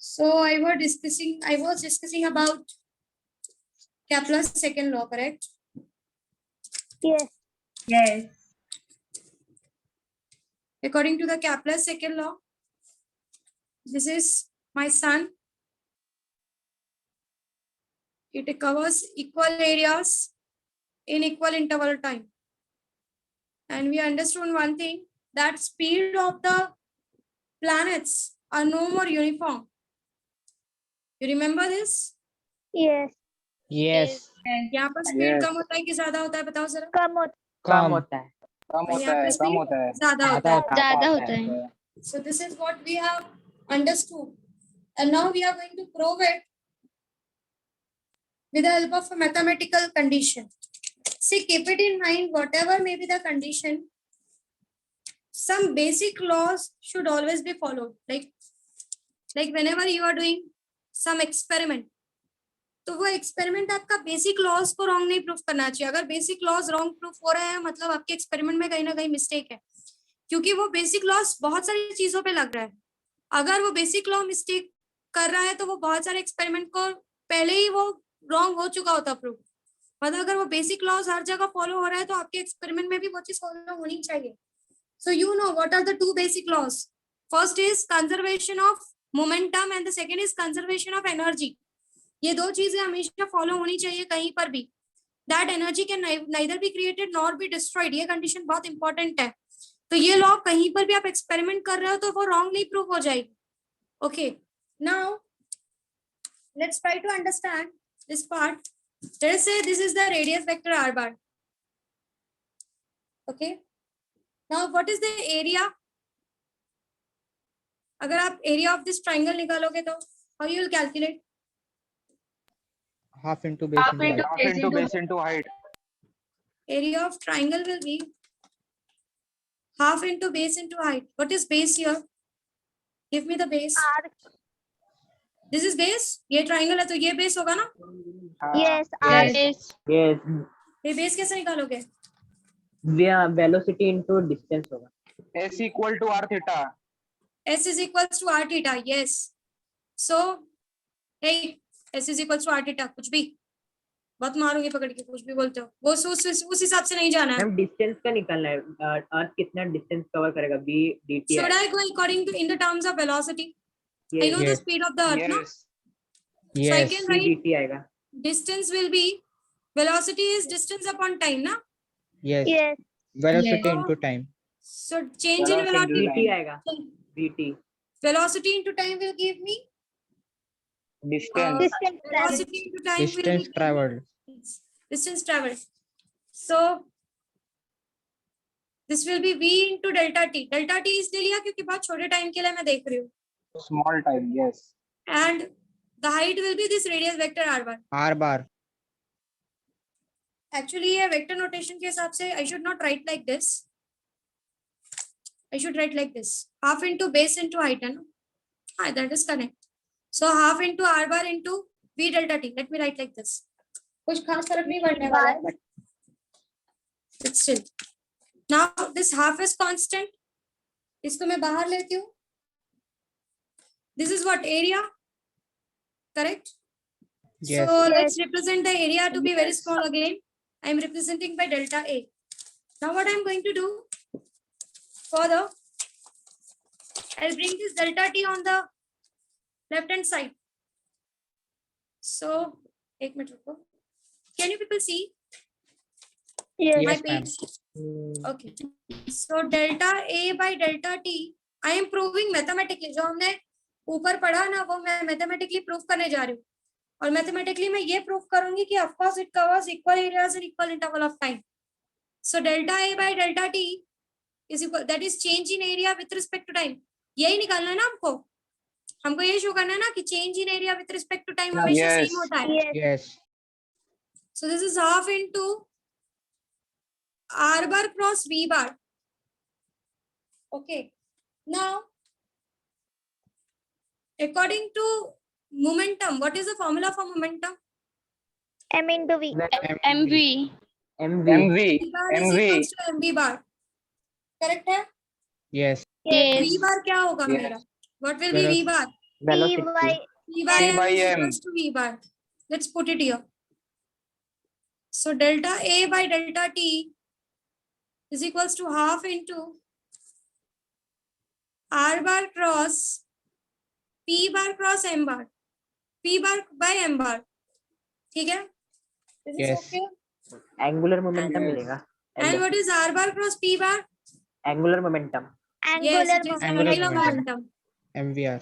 So I was discussing about Kepler's second law, correct? Yes. Yes. According to the Kepler's second law, this is my sun. It covers equal areas in equal interval time. And we understood one thing, that speed of the planets are no more uniform. You remember this? Yes. Yes. यहाँ पर speed कम होता है कि ज्यादा होता है, बताओ जरा। कम होता कम होता है और यहाँ पे स्पीड ज्यादा होता है। ज्यादा होता है। So this is what we have understood, and now we are going to prove it with the help of a mathematical condition. See, keep it in mind, whatever may be the condition, some basic laws should always be followed. Like whenever you are doing some experiment, तो वो experiment आपका basic laws को wrong नहीं proof करना चाहिए। अगर basic laws wrong proof हो रहे हैं, मतलब आपके एक्सपेरिमेंट में कहीं ना कहीं मिस्टेक है, क्योंकि वो बेसिक लॉज बहुत सारी चीजों पे लग रहा है। अगर वो बेसिक लॉ मिस्टेक कर रहा है तो वो बहुत सारे एक्सपेरिमेंट को पहले ही वो रॉन्ग हो चुका होता प्रूफ। मतलब अगर वो बेसिक लॉज हर जगह फॉलो हो रहा है तो आपके एक्सपेरिमेंट में भी वो चीज फॉलो होनी चाहिए। So you know what are the two basic laws. First is conservation of momentum and the second is conservation of energy. ये दो चीजें हमेशा फॉलो होनी चाहिए कहीं पर भी। That energy can neither be created nor be destroyed. ये कंडीशन बहुत इंपॉर्टेंट है। तो ये लॉ कहीं पर भी आप एक्सपेरिमेंट कर रहे हो तो वो रॉन्ग नहीं प्रूव हो जाएगी। Okay, now let's try to understand this part. Let's say this is the radius vector r bar. Okay, now what is the area. अगर आप एरिया ऑफ दिस ट्राइंगल निकालोगे तो how you will calculate. half into base into height. Half into base into height. Area of triangle will be half into base into height. What is base here? Give me the base. R. This is base. ये triangle है तो ये base होगा ना। Yes. R. Yes. Yes. ये base कैसे निकालोगे। Velocity into distance होगा. S equal to r theta. S is equals to r theta. Yes. So, hey, S is equals to r theta. कुछ भी बहुत मारूंगी पकड़ के, कुछ भी बोलते हो वो उस हिसाब से नहीं जाना है। हम डिस्टेंस का निकालना है। अर्थ कितना डिस्टेंस कवर करेगा b dt। Should I go according to in the terms of velocity? I know the speed of the earth, no? Yes. So I can c write dt आएगा। distance will be, velocity is distance upon time, na? Yes. Yes. Velocity Yes. into time. So change in velocity. bt आएगा। bt. Velocity into time will give me Distance. Distance traveled. velocity into time will Distance give me traveled. distance traveled. So this will be v into delta t. Delta t इसलिए लिया क्योंकि बहुत छोटे time के लिए मैं देख रही हूँ। Small time. Yes. And the height will be this radius vector r bar. r bar. Actually ये vector notation के हिसाब से I should not write like this. I should write like this. Half into base into height, है ना? हाँ, that is correct. So half into r bar into v delta t. Let me write like this. कुछ खास फर्क नहीं पड़ने वाला है, but still. Now this half is constant. इसको मैं बाहर लेती हूँ. This is what area, correct? Yes. So let's represent the area to be very small again. I am representing by delta A. Now what I am going to do further, I'll bring this delta T on the left hand side. So, एक minute रुको. Can you people see Yes. my Yes, ma'am. page? Okay. So delta A by delta T, I am proving mathematically. जो हमने ऊपर पढ़ा ना वो मैं mathematically prove करने जा रही हूँ. और mathematically मैं ये prove करूंगी कि of course it covers equal areas in equal interval of time. So delta A by delta T is equal, that is change in area with respect to time. यही निकालना है ना हमको. हमको ये शो करना है ना कि change in area with respect to time हमेशा Yes. same होता है. Yes. Yes. So this is half into r bar cross v bar. Okay. Now, according to momentum, what is the formula for momentum? M into V. MV. mv. MV. V bar is MV. equals to mv bar. Correct है? Yes. V bar क्या होगा Yes. मेरा? What will be V bar? velocity. P by P m by is M. equals to V bar. Let's put it here. So delta A by delta T is equals to half into R bar cross P bar cross M bar. P bar by M bar. ठीक है? Is this Yes. okay? Angular momentum Yes. मिलेगा. And what is R bar cross P bar? Angular momentum. Yes, Angular it is Angular angular momentum. momentum. MVR.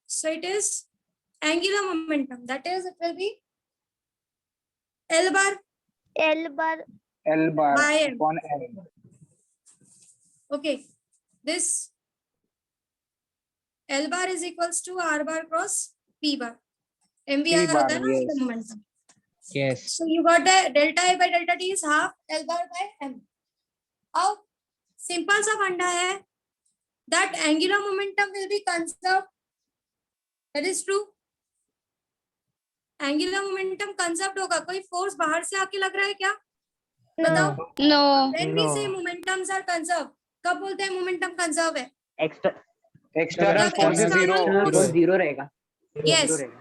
So it is angular momentum. That is, it will be L bar L bar. L bar by M. upon M. Okay. This L bar is equals to R bar cross P bar. MVR P bar, होता है ना yes. momentum. Yes. So you got the delta A by delta T is half L bar by M. अब simple सा फंडा है that angular momentum will be conserved. That is true. Angular momentum conserved होगा. कोई force बाहर से आके लग रहा है क्या? बताओ. No. No. When we No. say momentums are conserved, कब बोलते हैं momentum conserve है? External जब force is external zero. force- वो जीरो रहेगा. Yes. Zero रहेगा.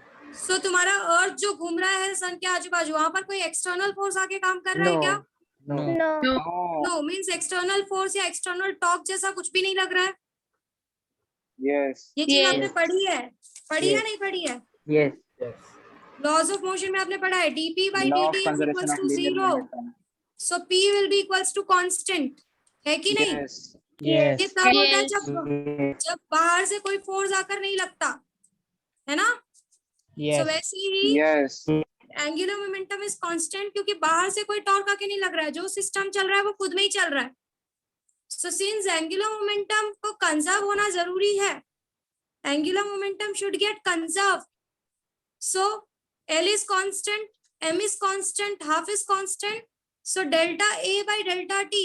So तुम्हारा अर्थ जो घूम रहा है सन के आजू बाजू वहां पर कोई एक्सटर्नल फोर्स आके काम कर रहा है No. क्या? No. No. No. No means external force या एक्सटर्नल टॉर्क जैसा कुछ भी नहीं लग रहा है. Yes. ये चीज Yes. आपने पढ़ी है. पढ़ी है Yes. नहीं पढ़ी है? Yes. लॉज ऑफ मोशन में आपने पढ़ा है dp by Law dt of is conservation equals of to linear 0. momentum. So p will be equals to constant. है कि नहीं? Yes. ये Yes. तब होता है Yes. जब बाहर से कोई फोर्स आकर नहीं लगता है ना. So Yes. वैसे ही Yes. Angular momentum is constant क्योंकि बाहर से कोई टॉर्क आके नहीं लग रहा है. जो सिस्टम चल रहा है वो खुद में ही चल रहा है. सो सिंस एंगुलर मोमेंटम को कंजर्व होना जरूरी है, angular momentum should get conserve. So L is constant, M is constant, half is constant. So delta A by delta T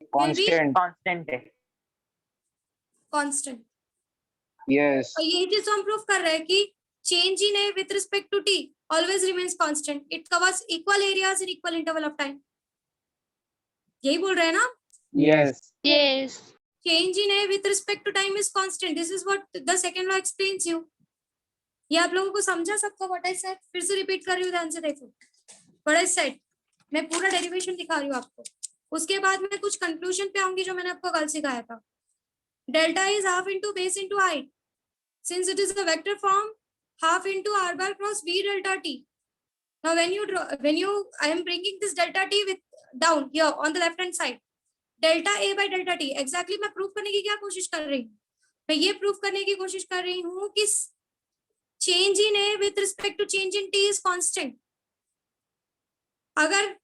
will be Constant. Constant है. constant. Yes. और यही चीज हम prove कर रहे हैं कि change in A with respect to T always remains constant. It covers equal areas in equal interval of time. यही बोल रहे हैं ना? Yes. Yes. Change in A with respect to time is constant. This is what the second law explains you. ये आप लोगों को समझा सबको what I said? फिर से रिपीट कर रही हूँ, ध्यान से देखो. What I said, मैं पूरा डेरिवेशन दिखा रही हूँ आपको. उसके बाद मैं कुछ कंक्लूजन पे आऊंगी जो मैंने आपको कल सिखाया था. Delta is half into base into height. Since it is a vector form, half into r bar cross v delta t. Now I am bringing this delta t with down here on the left hand side. Delta a by delta t. Exactly मैं proof करने की क्या कोशिश कर रही हूँ? मैं ये प्रूफ करने की कोशिश कर रही हूँ कि change in a with respect to change in t is constant. अगर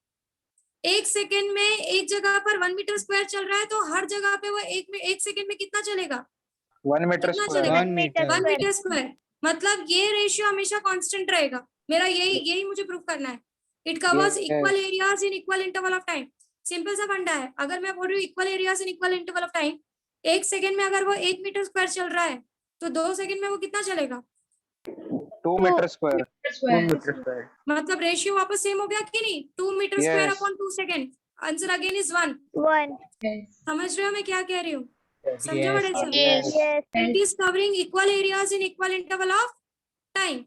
एक सेकेंड में एक जगह पर 1 मीटर स्क्वायर चल रहा है तो हर जगह पे वो एक सेकेंड में कितना चलेगा? 1 meter कितना square. चलेगा? 1 meter. 1 metre square. मतलब ये रेशियो हमेशा कांस्टेंट रहेगा. मेरा यही मुझे प्रूफ करना है. It covers Yes. Equal areas in equal interval of time. Simple सा फंडा है. अगर मैं बोल रही हूँ equal areas in equal interval of time, एक सेकेंड में अगर वो 1 मीटर स्क्वायर चल रहा है तो 2 सेकेंड में वो कितना चलेगा? 2 meter square. 2 meter square. मतलब रेशियो वापस सेम हो गया कि नहीं? 2 metre square Yes. Upon 2 second. Answer again is 1. 1. समझ रहे हो मैं क्या कह रही हूँ? समझो what I said? Yes. Yes. It is covering equal areas in equal interval of time.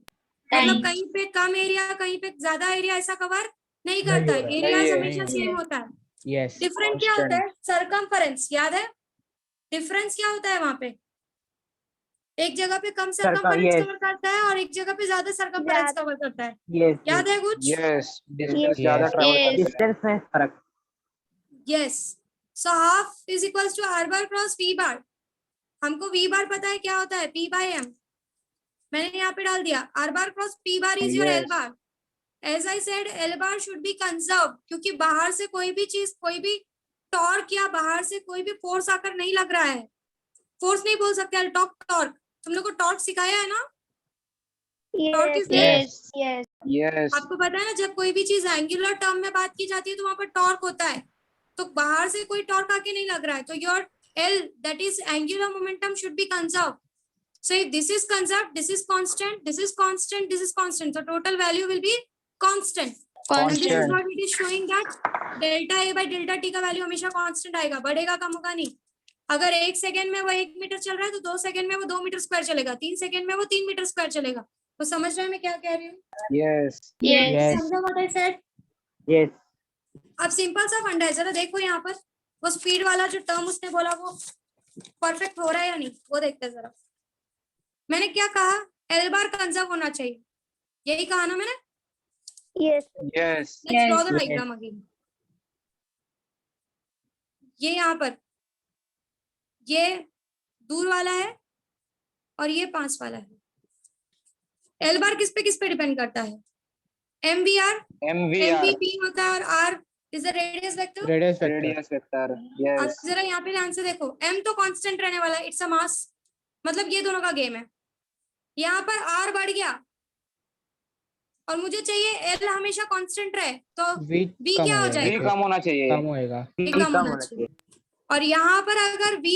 मतलब Time. कहीं पे कम एरिया कहीं पे ज्यादा एरिया ऐसा कवर नहीं करता है. एरियाज है, हमेशा नहीं है. सेम होता है. Yes. डिफरेंट क्या होता है? सरकमफरेंस. याद है? डिफरेंस क्या होता है वहां पे? एक जगह पे कम सरकमफरेंस yes. कवर करता है और एक जगह पे ज्यादा सरकमफरेंस ज्यादा. कवर करता है. Yes. याद है कुछ? Yes. Distance Yes. ज़्यादा travel Yes. करता है. Distance में फर्क. Yes. So half is equals to r bar cross v bar. हमको v बार पता है क्या होता है? p by m. मैंने यहाँ पे डाल दिया r bar cross p bar is your Yes. l bar. As I said l bar should be conserve क्योंकि बाहर से कोई भी चीज, कोई भी टॉर्क या बाहर से कोई भी फोर्स आकर नहीं लग रहा है. फोर्स नहीं बोल सकते. टॉर्क तुम लोग को टॉर्क सिखाया है ना? Torque is Yes. there. Yes. Yes. Yes. आपको पता है ना जब कोई भी चीज एंगुलर टर्म में बात की जाती है तो वहां पर टॉर्क होता है. तो बाहर से कोई टॉर्क आके नहीं लग रहा है तो your L that is angular momentum should be conserved. So if this is conserved, this is constant, this is constant, this is constant. So total value will be constant. And this is Constant. what it is showing that delta A by delta T का value हमेशा constant आएगा. बढ़ेगा कम होगा नहीं. अगर 1 second में वो 1 metre चल रहा है तो 2 सेकेंड में वो 2 मीटर स्क्वायर चलेगा, 3 सेकेंड में वो 3 मीटर स्क्वायर चलेगा। तो समझ रहे हैं मैं क्या कह रही हूँ? Yes. Yes. समझा व्हाट आई सेड? यस अब सिंपल सा फंडा है, जरा देखो यहाँ पर वो स्पीड वाला जो टर्म उसने बोला वो परफेक्ट हो रहा है या नहीं, वो देखते हैं जरा। मैंने क्या कहा? एल बार कंजर्व होना चाहिए, यही कहा ना मैंने? Yes. Yes. Let's draw the diagram again. ये यहाँ पर ये दूर वाला है और ये पास वाला है। एल बार किस पे डिपेंड करता है? M V R, MVR. M V P होता है और R is the radius vector. Radius vector. Radius vector. Yes. जरा यहाँ पे ध्यान से देखो, एम तो कांस्टेंट रहने वाला है, इट्स अ मास, मतलब ये दोनों का गेम है। यहाँ पर आर बढ़ गया और मुझे चाहिए एल हमेशा कांस्टेंट रहे, तो V V कम क्या हो होएगा, जाएगा? V कम होना चाहिए. कम होएगा. V कम होना चाहिए। और यहाँ पर अगर V,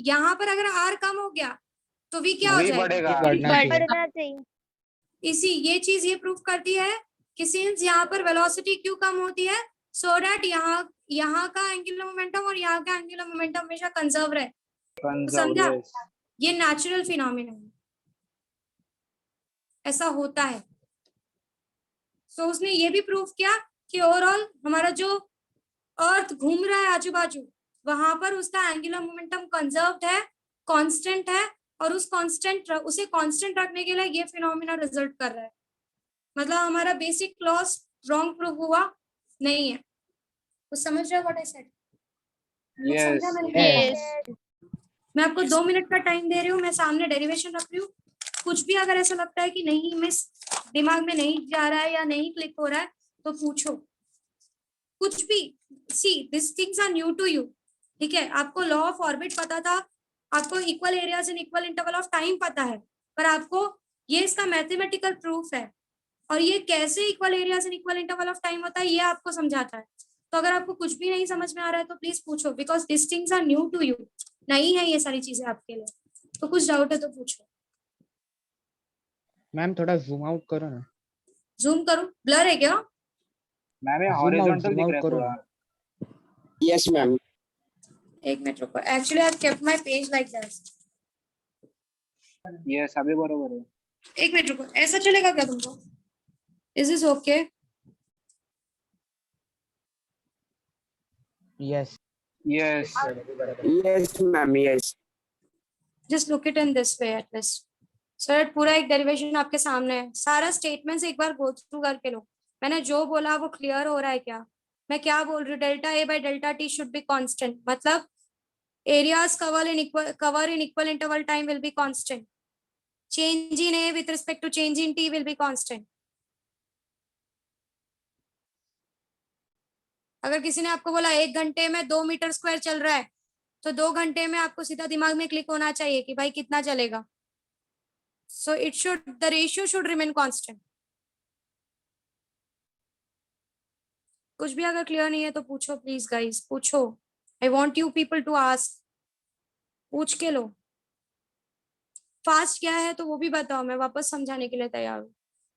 यहाँ पर अगर R कम हो गया तो V क्या हो V जाएगा? बढ़ेगा. बढ़ना चाहिए. बढ़ना चाहिए. इसी ये चीज ये प्रूफ करती है कि सिंस यहाँ पर वेलोसिटी क्यों कम होती है, सो दैट यहाँ का एंगुलर मोमेंटम और यहाँ का एंगुलर मोमेंटम हमेशा कंजर्व रहे। Conserve. समझा? Yes. ये नेचुरल फिनोमिना है, ऐसा होता है। सो उसने ये भी प्रूव किया कि ओवरऑल हमारा जो अर्थ घूम रहा है आजू बाजू, वहां पर उसका एंगुलर मोमेंटम कंजर्व्ड है, कांस्टेंट है, और उसे कांस्टेंट रखने के लिए ये फिनोमिना रिजल्ट कर रहा है। मतलब हमारा बेसिक क्लॉज रॉन्ग प्रूव हुआ नहीं है। कुछ समझ रहे हो what I said? Yes. Yes. मैं आपको 2 मिनट का टाइम दे रही हूँ, मैं सामने डेरिवेशन रख रही हूँ। कुछ भी अगर ऐसा लगता है कि नहीं मिस दिमाग में नहीं जा रहा है या नहीं क्लिक हो रहा है तो पूछो, कुछ भी। See this things are new to you, ठीक है? आपको लॉ ऑफ ऑर्बिट पता था, आपको equal areas in equal interval of time पता है, पर आपको ये इसका मैथमेटिकल प्रूफ है और ये कैसे equal areas in equal interval of time होता है ये आपको समझाता है। तो अगर आपको कुछ भी नहीं समझ में आ रहा है तो प्लीज पूछो, because this things are new to you, नहीं है ये सारी चीजें आपके लिए। तो कुछ डाउट है तो पूछो। मैम थोड़ा जूम आउट करो ना. जूम करूं? ब्लर है क्या? मैम ये Zoom out, हॉरिजॉन्टल zoom दिख out रहा है करो पूरा. ना. Yes, ma'am. एक मिनट रुको, actually I kept my page like that. Yes, अभी बरोबर है. एक मिनट रुको, ऐसा चलेगा क्या तुमको? Is this okay? Yes. Yes. Yes, ma'am. Yes. Just look it in this way at least, so that पूरा एक डेरिवेशन आपके सामने है। सारा स्टेटमेंट्स एक बार गो थ्रू करके लो। मैंने जो बोला वो क्लियर हो रहा है क्या? मैं क्या बोल रही हूँ? Delta A by delta T should be constant, मतलब areas cover in equal interval time will be constant. Change in A with respect to change in T will be constant. अगर किसी ने आपको बोला 1 घंटे में 2 मीटर स्क्वायर चल रहा है तो 2 घंटे में आपको सीधा दिमाग में क्लिक होना चाहिए कि भाई कितना चलेगा। So the ratio should remain constant. कुछ भी अगर क्लियर नहीं है तो पूछो प्लीज गाइस, पूछो। I want you people to ask, पूछ के लो। फास्ट क्या है तो वो भी बताओ, मैं वापस समझाने के लिए तैयार हूँ,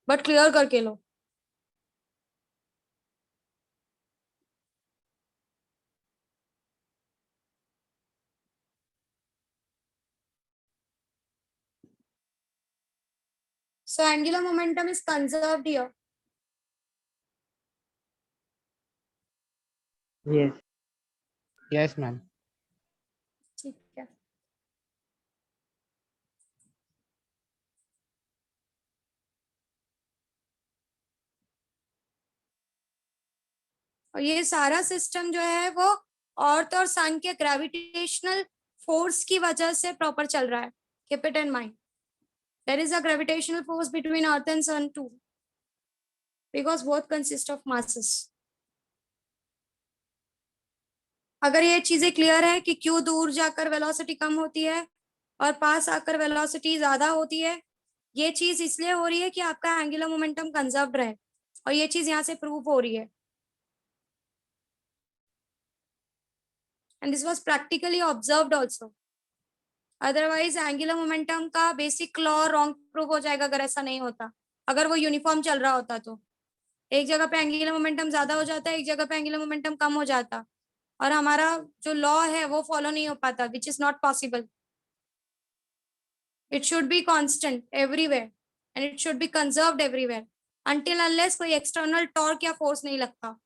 बट क्लियर करके लो। So angular momentum is conserved here. Yes Yes, ma'am. ठीक है। और ये सारा सिस्टम जो है वो अर्थ और सन के ग्रेविटेशनल फोर्स की वजह से प्रॉपर चल रहा है। Keep it in mind, there is a gravitational force between earth and sun too, because both consist of masses. अगर ये चीजें क्लियर है कि क्यों दूर जाकर वेलोसिटी कम होती है और पास आकर वेलोसिटी ज्यादा होती है, ये चीज इसलिए हो रही है कि आपका एंगुलर मोमेंटम कंजर्व्ड रहे, और ये चीज यहाँ से प्रूव हो रही है। and this was practically observed also. Otherwise angular momentum का बेसिक लॉ रॉन्ग प्रूव हो जाएगा अगर ऐसा नहीं होता। अगर वो यूनिफॉर्म चल रहा होता तो एक जगह पे एंगुलर मोमेंटम ज्यादा हो जाता है, एक जगह पे एंगुलर मोमेंटम कम हो जाता, और हमारा जो लॉ है वो फॉलो नहीं हो पाता, which is not possible. It should be constant everywhere and it should be conserved everywhere until unless कोई एक्सटर्नल टॉर्क या फोर्स नहीं लगता.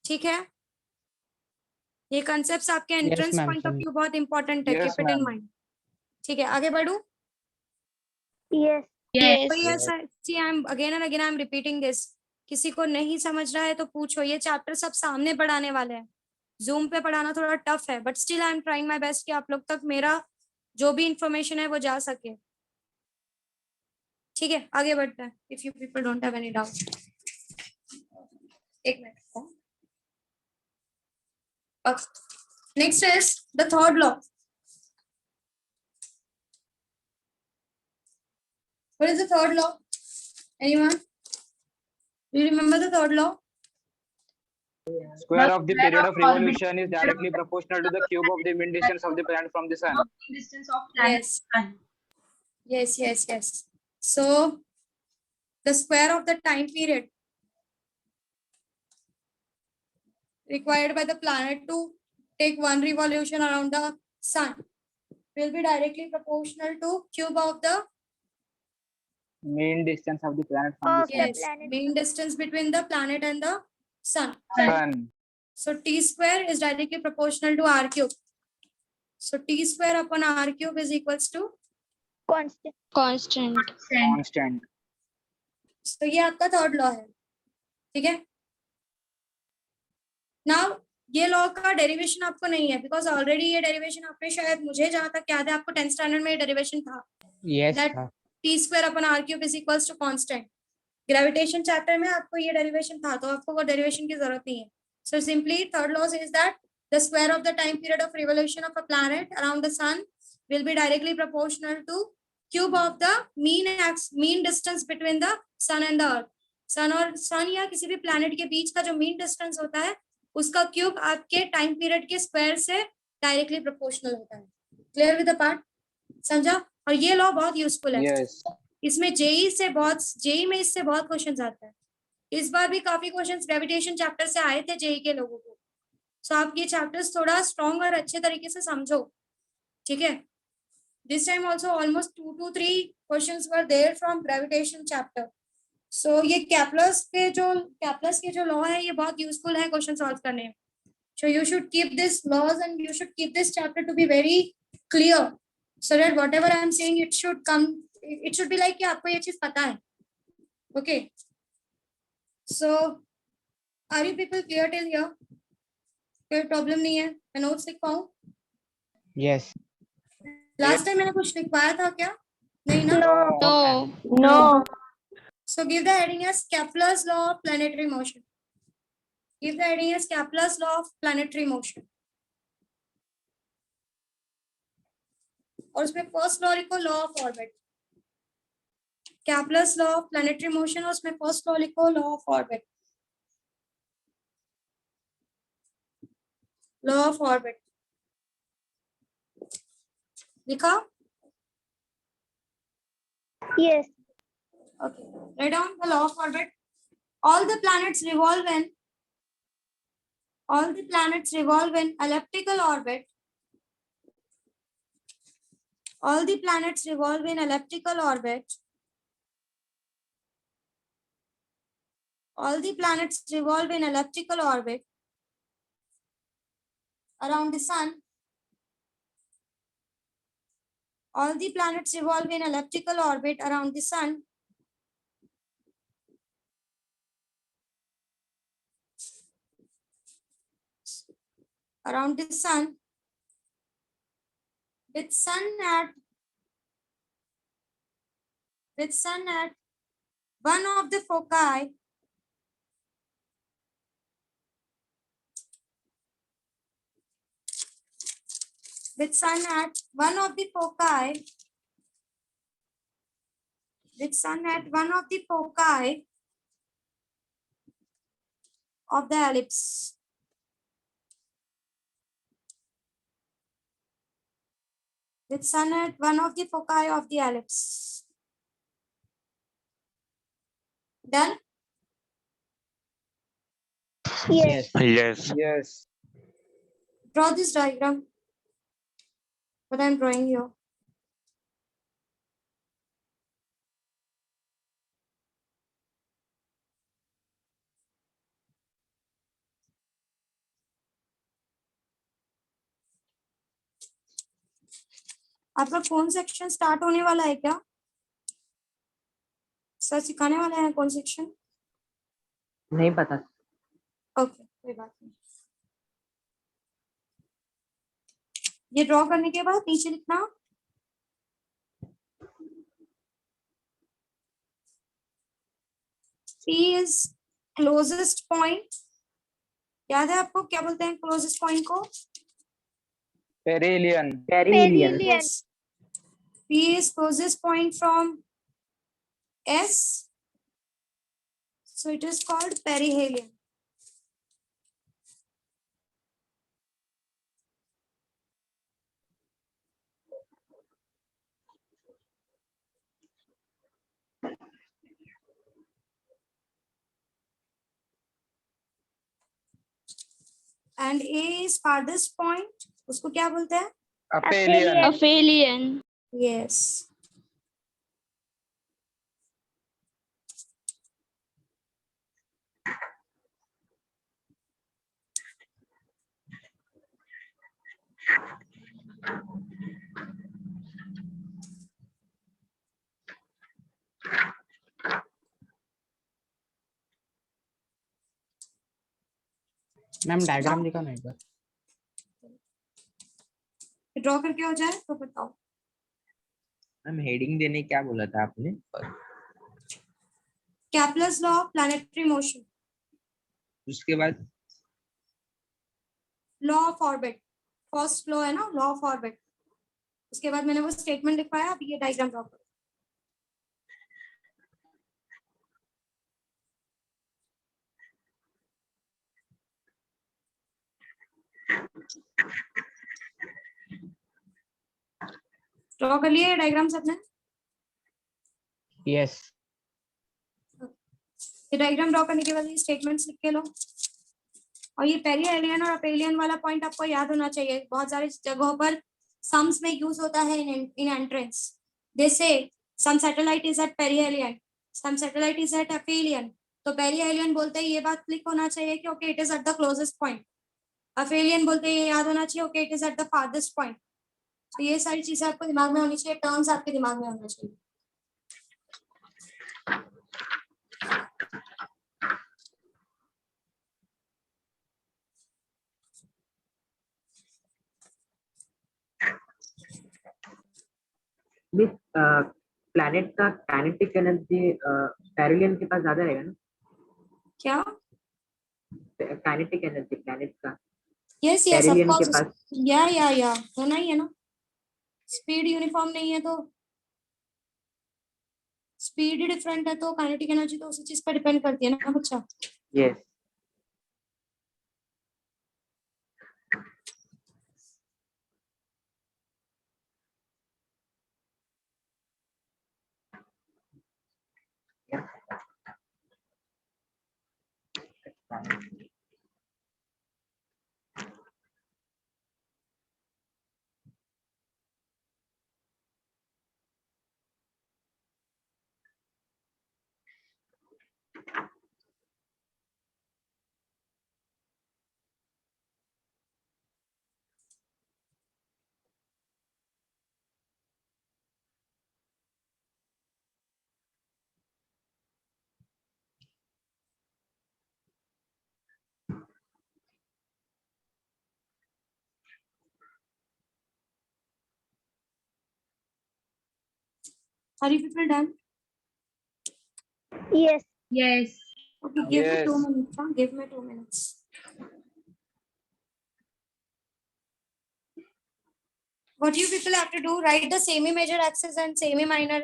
ठीक है, ये कंसेप्ट आपके एंट्रेंस ma'am, पॉइंट ऑफ समझ- व्यू बहुत इंपॉर्टेंट है. Yes, keep it in ma'am. Mind. ठीक है, आगे बढ़ू. Yes. Yes. कोई ऐसा, see I am again and again I am repeating this, किसी को नहीं समझ रहा है तो पूछो. ये चैप्टर सब सामने पढ़ाने वाले हैं. जूम पे पढ़ाना थोड़ा टफ है, but still I am trying my best कि आप लोग तक मेरा जो भी इंफॉर्मेशन है वो जा सके. ठीक है, आगे बढ़ते हैं. If you people don't have any doubt. एक minute. Next is the third law. What is the third law? Anyone? Do you remember the third law? Square of the period of revolution is directly proportional to the cube of the mean distance of the planet from the sun. Distance of planet Yes. sun. Yes. So the square of the time period required by the planet to take one revolution around the sun will be directly proportional to cube of the Mean distance of the planet from Of the the yes planet. mean distance between the planet and the sun. sun. So t square is directly proportional to r cube. So t square upon r cube is equals to. Constant. Constant. Constant. तो ये आपका third law है. ठीक है. Now ये law का derivation आपको नहीं है, बिकॉज ऑलरेडी ये डेरिवेशन आपने शायद, मुझे जहां तक याद है, आपको 10th स्टैंडर्ड में ये डेरिवेशन था. Yes, That था. t square upon r cube is equals to constant. Gravitation chapter में आपको ये डेरिवेशन था, तो आपको वो डेरिवेशन की जरूरत नहीं है. So simply third law says that the square of the time period of revolution of a planet around the sun will be directly proportional to cube of the mean distance between the sun and the earth. सन और सन या किसी भी planet के बीच का जो mean distance होता है उसका क्यूब आपके टाइम पीरियड के स्क्वायर से डायरेक्टली प्रोपोर्शनल होता है. Clear with the part? समझा? और ये लॉ बहुत यूजफुल है. Yes. इसमें जेई में इससे बहुत क्वेश्चंस आते हैं. इस बार भी काफी क्वेश्चंस ग्रेविटेशन चैप्टर से आए थे जेई के लोगों को. सो आप ये चैप्टर्स थोड़ा स्ट्रॉन्ग और अच्छे तरीके से समझो. ठीक है. This time also almost 2 to 3 questions were there from gravitation chapter. So ये कैप्लस के जो लॉ है ये बहुत यूजफुल है क्वेश्चन सॉल्व करने में. So you should keep this laws and you should keep this chapter to be very clear, so that whatever I am saying it should be like कि आपको ये चीज पता है. Okay, so are you people clear till here? कोई problem नहीं है? मैं नोट्स लिख पाऊँ? Yes. लास्ट टाइम मैंने कुछ लिखवाया था क्या? नहीं ना? No. No. So give the heading as Kepler's law of planetary motion. Give the heading as Kepler's law of planetary motion. और उसमें फर्स्ट लॉ लिखो law of orbit. Kepler's law of planetary motion और उसमें first law लिखो law of orbit. Law of orbit लिखा? Yes. Okay. Write down the law of orbit. All the planets revolve in elliptical orbit. All the planets revolve in elliptical orbit. All the planets revolve in elliptical orbit around the sun. All the planets revolve in elliptical orbit around the sun. Around the sun. With sun at one of the foci with sun at one of the foci of the ellipse. With sun at one of the foci of the ellipse. Done. Yes. Yes. Yes. Draw this diagram. What I'm drawing here. आपका कौन section start होने वाला है क्या? Sir सिखाने वाले हैं कौन सेक्शन? नहीं पता। ओके, कोई बात नहीं। ये ड्रॉ करने के बाद नीचे लिखना P is closest point. याद है आपको क्या बोलते हैं क्लोजेस्ट पॉइंट को? Perihelion. Perihelion. Perihelion. Yes. P is closest point from S. So it is called perihelion. And A is farthest point. उसको क्या बोलते हैं? Aphelion. Aphelion. Yes. Ma'am diagram दिखाना एक बार। ड्रॉ करके हो जाए तो बताओ। मैम हेडिंग देने क्या बोला था आपने? Kepler's law of planetary motion. उसके बाद law of orbit, first law है ना, लॉ ऑफ ऑर्बिट। उसके बाद मैंने वो स्टेटमेंट लिखवाया। अब ये डायग्राम ड्रॉ करो। ड्रॉ कर लिए डायग्राम सबने? यस। ये डायग्राम ड्रॉ करने के बाद ये स्टेटमेंट्स लिख के लो। और ये पेरिहेलियन और अपेलियन वाला पॉइंट आपको याद होना चाहिए। बहुत सारी जगहों पर सम्स में यूज होता है इन एंट्रेंस। जैसे some satellite is at perihelion, some satellite is at aphelion. तो पेरिहेलियन बोलते ही ये बात क्लिक होना चाहिए कि okay it is at the closest point. Aphelion बोलते ही ये याद होना चाहिए okay it is at the farthest point. तो ये सारी चीजें आपको दिमाग में होनी चाहिए, टर्म्स आपके दिमाग में होना चाहिए। मिस प्लैनेट का काइनेटिक एनर्जी पेरिहिलियन के पास ज्यादा रहेगा ना? क्या? काइनेटिक एनर्जी प्लैनेट का यस यस ऑफ पेरिहिलियन के कोर्स। पास। या होना ही है ना। स्पीड यूनिफॉर्म नहीं है तो स्पीड डिफरेंट है तो काइनेटिक एनर्जी तो उसी चीज पर डिपेंड करती है ना बच्चा। Yes. Are you people done? Yes. Yes. Okay, give me 2 Yes. minutes. Huh? Give me 2 minutes. What you people have to do, write the semi-major axis and semi-minor,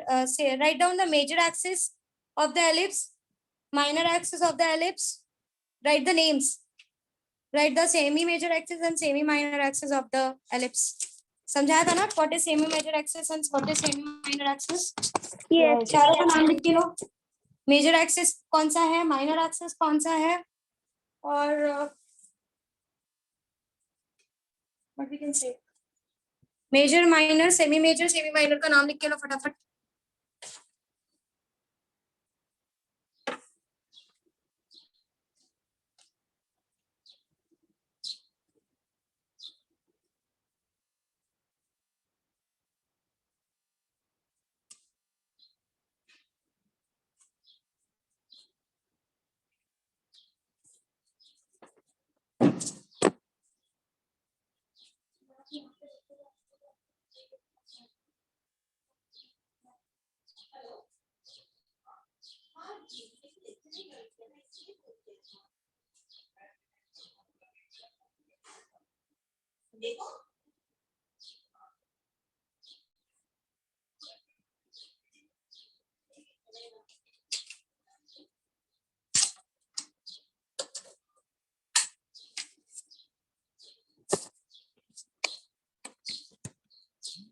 write down the major axis of the ellipse, minor axis of the ellipse, write the names. Write the semi-major axis and semi-minor axis of the ellipse. समझाया था ना what is semi-major axis and what is semi-minor axis? Yes. चारों का नाम लिख के लो। Major axis कौन सा है, माइनर एक्सिस कौन सा है, और what we can say major, minor, semi minor का नाम लिख के लो फटाफट।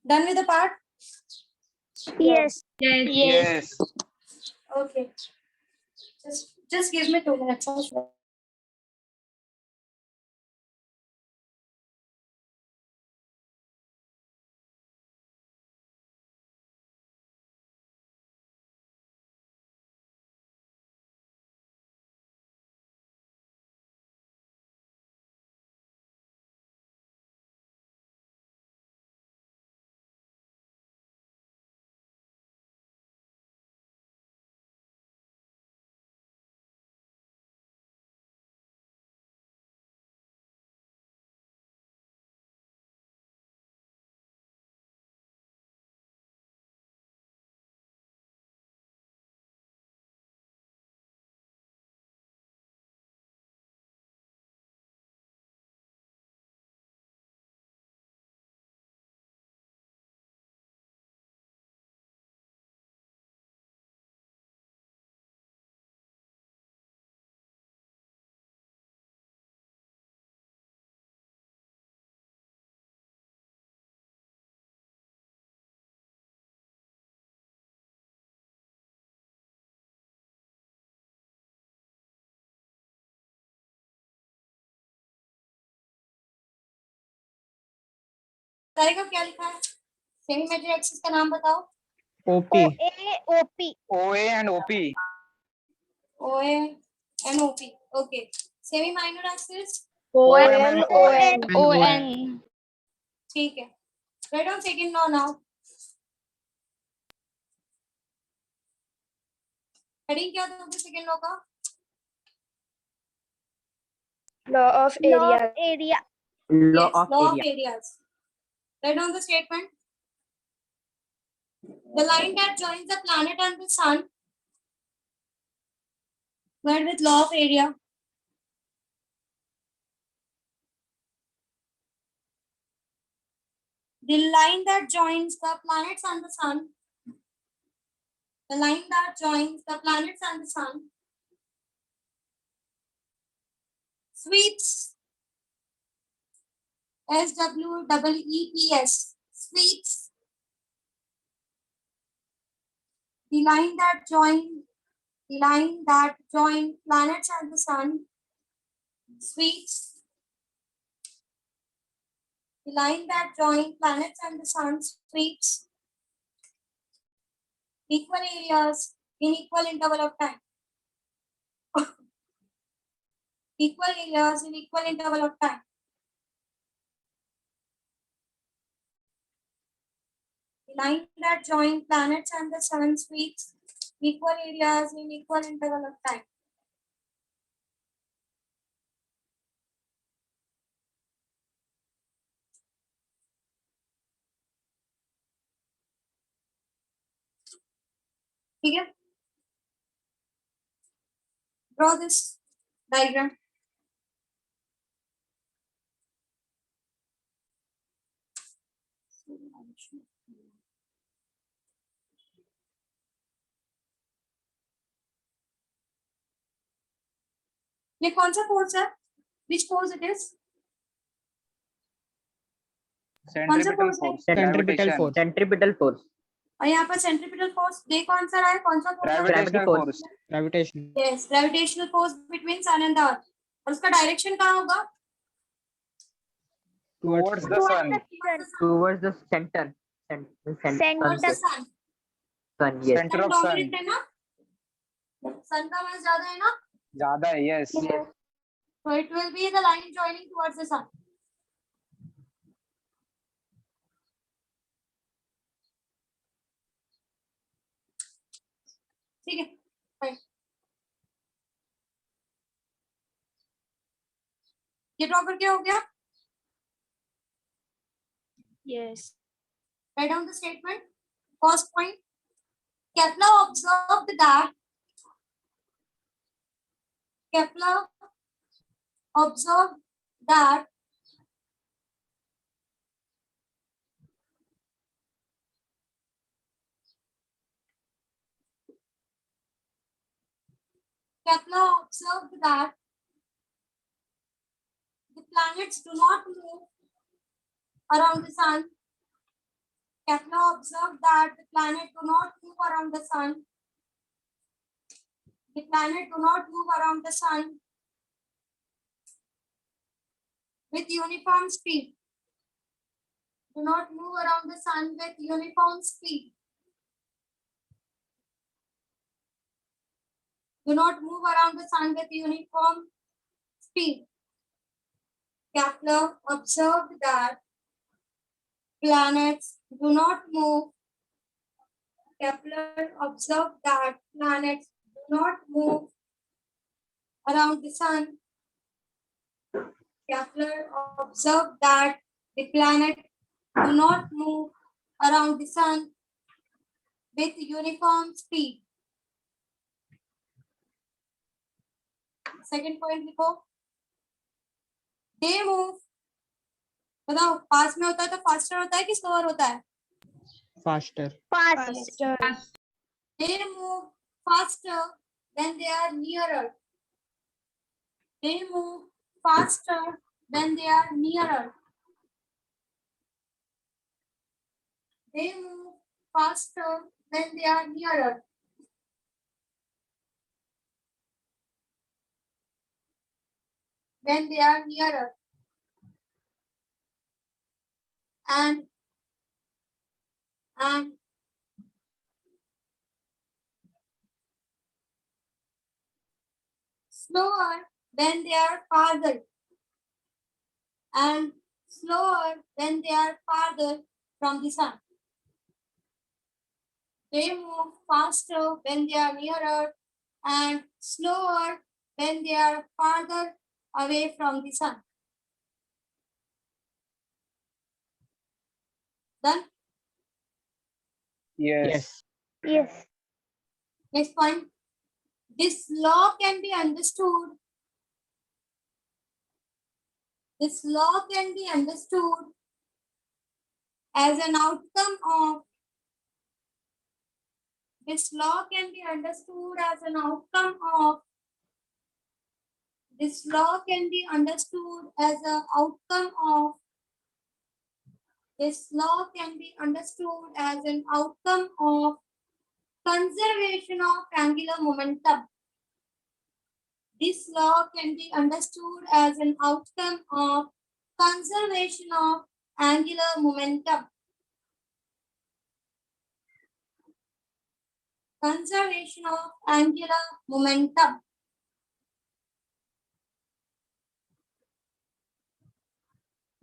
Done with the part? Yes. Yes. Okay. Just give me 2 minutes. बताएगा क्या लिखा है? सेमी मेजर एक्सिस का नाम बताओ। OP OA, OP. OA and OP. OA and OP. Okay. Semi minor axis. OM and ON. ON. ठीक है. Write down second law now. Heading क्या दोगे सेकंड लॉ का? Law of area. Law Yes, of law area. of areas. Write down the statement. The line that joins the planet and the sun. Word with law of area. The line that joins the planets and the sun. The line that joins the planets and the sun sweeps. SWEEPS. Sweeps. The line that joins planets and the sun sweeps. The line that joins planets and the sun sweeps equal areas in equal interval of time. Equal areas in equal interval of time. The line that joins planets and the sun sweeps equal areas in equal interval of time. ठीक है? Draw this diagram. ये कौन सा force है? Which force it is? Centripetal force है? force. Centripetal Gravitation. force. Centripetal force. और यहाँ पर सेंट्रीपिटल फोर्स दे कौन सा रहा है, कौन सा Gravitational force. force. Gravitation. Yes gravitational force between sun and the earth, और उसका डायरेक्शन कहाँ होगा, Towards the sun. Towards the center. Center. Sun, Sun, yes. Center sun of sun. Dominate है ना, सन का मास ज्यादा है ना, ज्यादा है, yes. so it will be the line joining towards the sun. ठीक है, fine. ये ड्रॉ करके हो गया, Yes. write down the statement. First point, Kepler observed that the planets do not move around the sun. Kepler observed that the planet do not move around the sun. The planet do not move around the sun with uniform speed. Do not move around the sun with uniform speed. Do not move around the sun with uniform speed. Kepler observed that planets do not move. Kepler observed that planets do not move around the sun. Kepler observed that the planet do not move around the sun with uniform speed. Second point लिखो. They move. बताओ पास में होता है तो faster होता है कि slower होता है? Faster. Faster. They move faster when they are nearer. They move faster when they are nearer. They move faster when they are nearer. When they are nearer. And slower when they are farther. And slower when they are farther from the sun. They move faster when they are nearer and slower when they are farther away from the sun. Done? Yes. Yes. Next point. This law can be understood. This law can be understood as an outcome of. This law can be understood as an outcome of. This law can be understood as an outcome of. This law can be understood as an outcome of conservation of angular momentum. This law can be understood as an outcome of conservation of angular momentum. Conservation of angular momentum.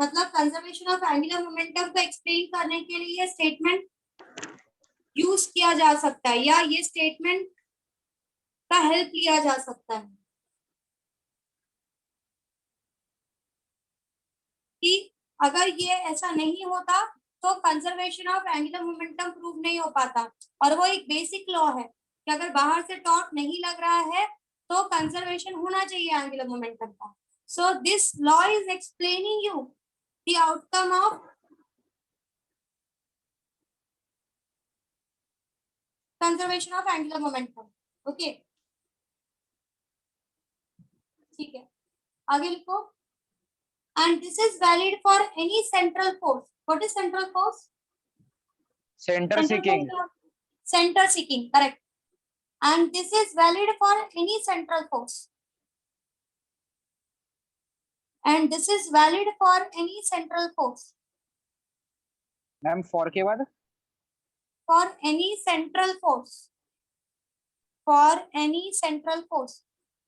मतलब conservation of angular momentum को explain करने के लिए ये statement use किया जा सकता है या ये स्टेटमेंट का हेल्प लिया जा सकता है कि अगर ये ऐसा नहीं होता तो conservation of angular momentum prove नहीं हो पाता, और वो एक बेसिक लॉ है कि अगर बाहर से टॉर्क नहीं लग रहा है तो कंजर्वेशन होना चाहिए एंगुलर मोमेंटम का. So this law is explaining you the outcome of conservation of angular momentum. Okay, ठीक है, आगे लिखो. And this is valid for any central force. What is central force? Center seeking. Center seeking, correct. And this is valid for any central force. And this is valid for any central force. Ma'am for के बाद For any central force. For any central force.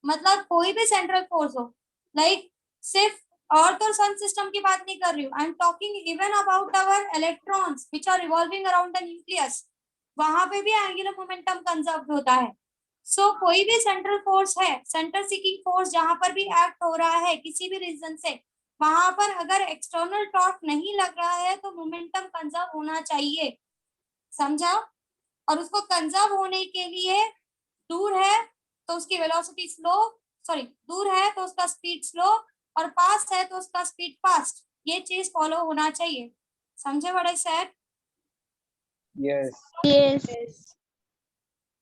मतलब कोई भी central force हो. Like सिर्फ अर्थ और सन system की बात नहीं कर रही हूँ. I am talking even about our electrons which are revolving around the nucleus. वहां पे भी एंगुलर मोमेंटम कंजर्व होता है. सो कोई भी सेंट्रल फोर्स है, सेंटर सीकिंग फोर्स जहां पर भी एक्ट हो रहा है किसी भी रीजन से, वहां पर अगर एक्सटर्नल टॉर्क नहीं लग रहा है तो मोमेंटम कंजर्व होना चाहिए. समझा? और उसको कंजर्व होने के लिए दूर है तो उसकी वेलोसिटी स्लो, सॉरी दूर है तो उसका स्पीड स्लो, और पास है तो उसका स्पीड फास्ट. ये चीज फॉलो होना चाहिए. समझे what I said? yes. Yes.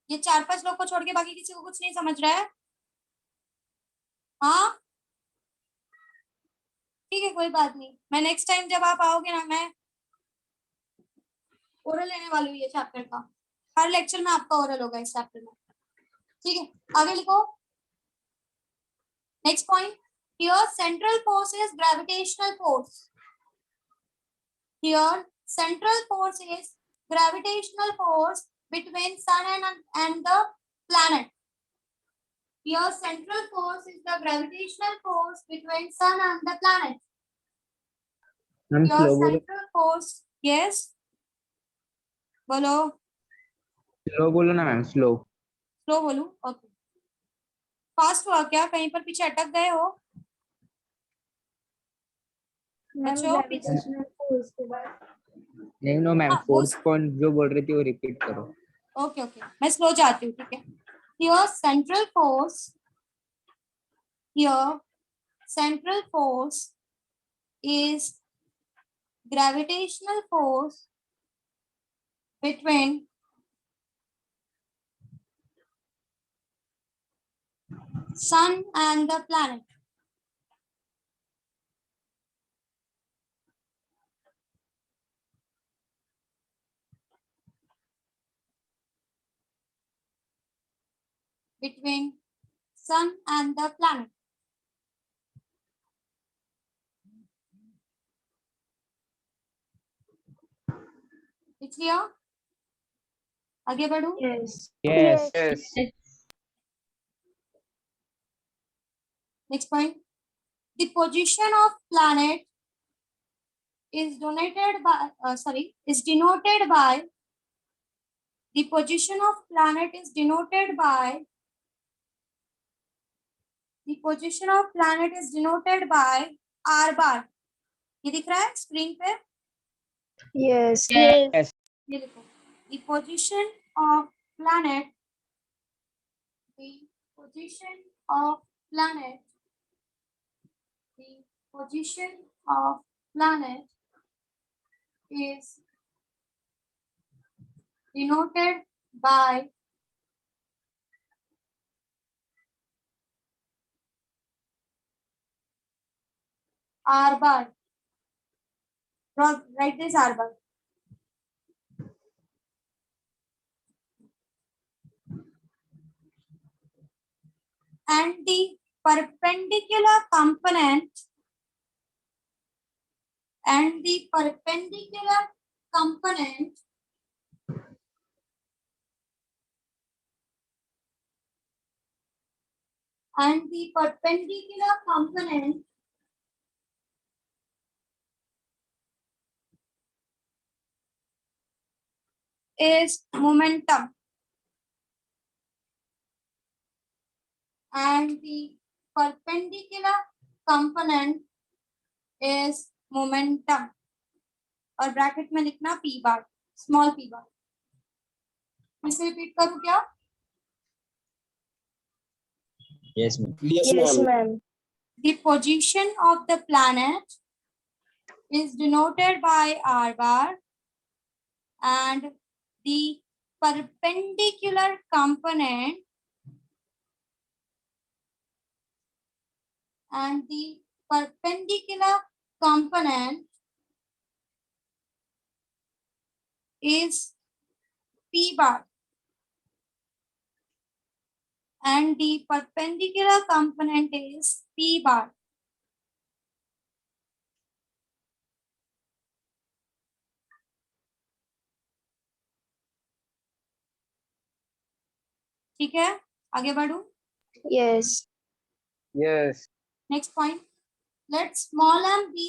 ये 4-5 लोग को छोड़ के बाकी किसी को कुछ नहीं समझ रहा है? हाँ ठीक है, कोई बात नहीं. मैं नेक्स्ट टाइम जब आप आओगे ना, मैं ओरल लेने वाली हूँ ये चैप्टर का. हर लेक्चर में आपका ओरल होगा इस चैप्टर में. ठीक है, आगे लिखो. Next point. Here central force is gravitational force. Here central force is gravitational force between sun and the planet. Here central force is the gravitational force between sun and the planet. Ma'am Your slow बोलो, central force, yes. बोलो. Slow बोलो ना ma'am, slow. Slow बोलूं? Okay. Fast हुआ क्या? कहीं पर पीछे अटक गए हो? बच्चों पीछे. नहीं नो मैम, हाँ, फोर्थ पॉइंट जो बोल रही थी वो रिपीट करो. ओके ओके, मैं स्लो जाती हूँ. ठीक है. Here central force. Here central force is gravitational force between sun and the planet. Between sun and the planet. It's clear? आगे बढ़ूं? Yes. Yes. Yes. Next point. The position of planet is denoted by the position of planet is denoted by R bar. ये दिख रहा है screen पे? Yes. Yes. ये देखो. The position of planet is denoted by R bar. Write this R bar. And the perpendicular component is momentum. And the perpendicular component is momentum. और bracket में लिखना p bar, small p bar. इसे repeat करूं क्या? Yes ma'am. Yes, Yes, ma'am. ma'am. The position of the planet is denoted by R bar, and the perpendicular component is P bar and the perpendicular component is P bar. ठीक है, आगे बढ़ू. Yes. Yes. Next point. Let small m be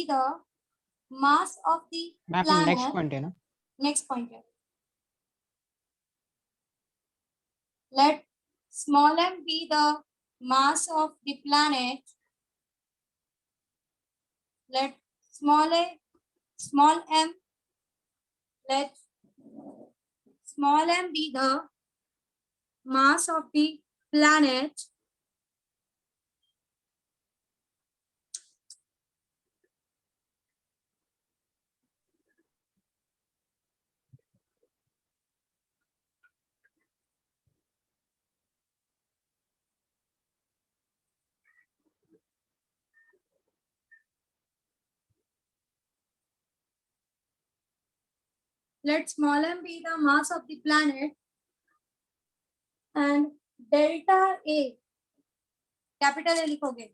the mass of the ma'am planet. Next point है ना. Next point. Let small m be the mass of the planet. Let small m let small m be the mass of the planet. Let small m be the mass of the planet and delta A, capital A लिखोगे,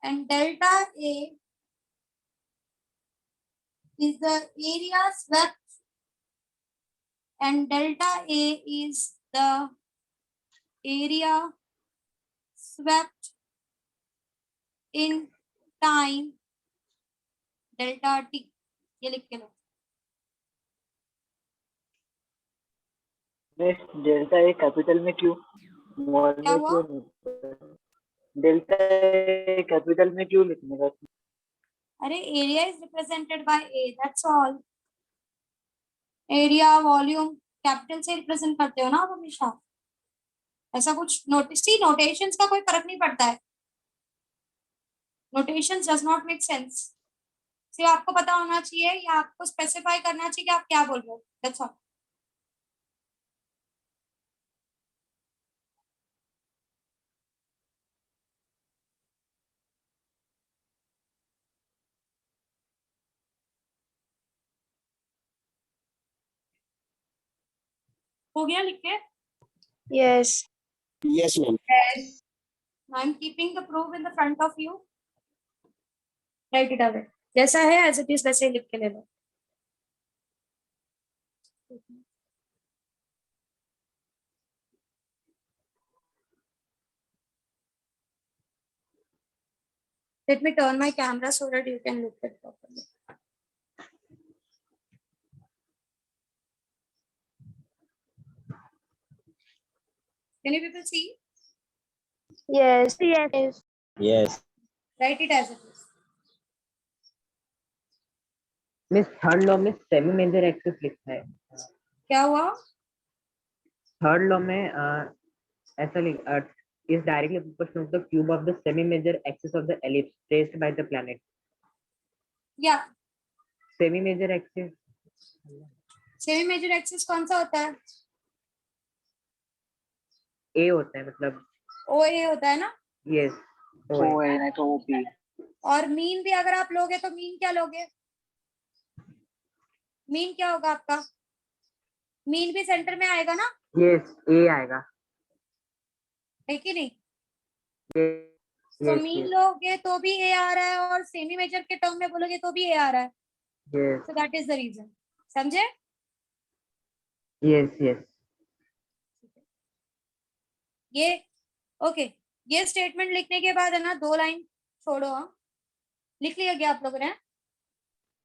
and delta A is the area swept and delta A is the area swept in time delta T. ये लिख के लो. Delta A capital में क्यों, small क्या में हुआ? क्यों नहीं? डेल्टा ए कैपिटल में क्यों लिखने का? अरे area is represented by A, that's all. Area volume capital से रिप्रेजेंट करते हो ना आप हमेशा. ऐसा कुछ नोटेशंस का कोई फर्क नहीं पड़ता है. Notations does not make sense. सिर्फ आपको पता होना चाहिए या आपको स्पेसिफाई करना चाहिए कि आप क्या बोल रहे हो. That's all. हो गया लिख के. Yes. Yes, ma'am. I am keeping the proof in the front of you. Right it away. जैसा है एज इट इज वैसे ही लिख के ले लो. Let me turn my camera so that you can look at properly. Can you people see? Yes. Yes. Yes. Write it as it is. Miss third law में semi major axis लिखा है. क्या हुआ? Third law में ऐसा लिख is directly proportional to the cube of the semi-major axis of the ellipse traced by the planet. Yeah. Semi-major axis. Semi major axis कौन सा होता है? A होता है, मतलब ओ ए होता है ना. yes. ओ है नहीं तो ओपी. और मीन भी अगर आप लोगे तो मीन क्या लोगे? मीन क्या होगा आपका? मीन भी सेंटर में आएगा ना. Yes, A आएगा. है कि नहीं? Yes, तो yes, मीन yes, लोगे तो भी ए आ रहा है और सेमी मेजर के टर्म में बोलोगे तो भी ए आ रहा है. yes, so that is the reason. समझे? yes, yes. ये ओके. ये स्टेटमेंट लिखने के बाद है ना 2 लाइन छोड़ो. हाँ, लिख लिया क्या आप लोगों ने?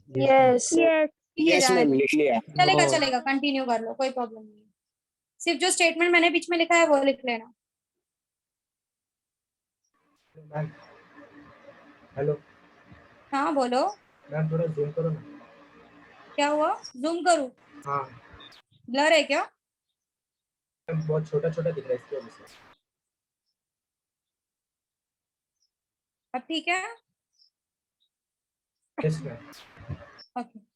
Yes. Yes. Yes, ma'am. लिख लिया. चलेगा चलेगा, कंटिन्यू कर लो, कोई प्रॉब्लम नहीं है. सिर्फ जो स्टेटमेंट मैंने बीच में लिखा है वो लिख लेना. हेलो हाँ बोलो. मैम, थोड़ा जूम करो ना. क्या हुआ? जूम करूँ? हाँ ब्लर है क्या? मैम, बहुत छोटा छोटा दिख रहा है इसकी वजह से. अब ठीक है. Yes ma'am. ओके.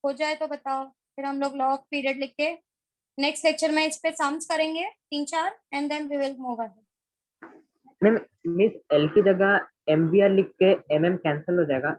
हो जाए तो बताओ, फिर हम लोग लॉ ऑफ पीरियड लिख के नेक्स्ट लेक्चर में इस पे सम्स करेंगे 3-4 and then we will move ahead. Ma'am miss L की जगह MVR लिख के MM कैंसिल हो जाएगा।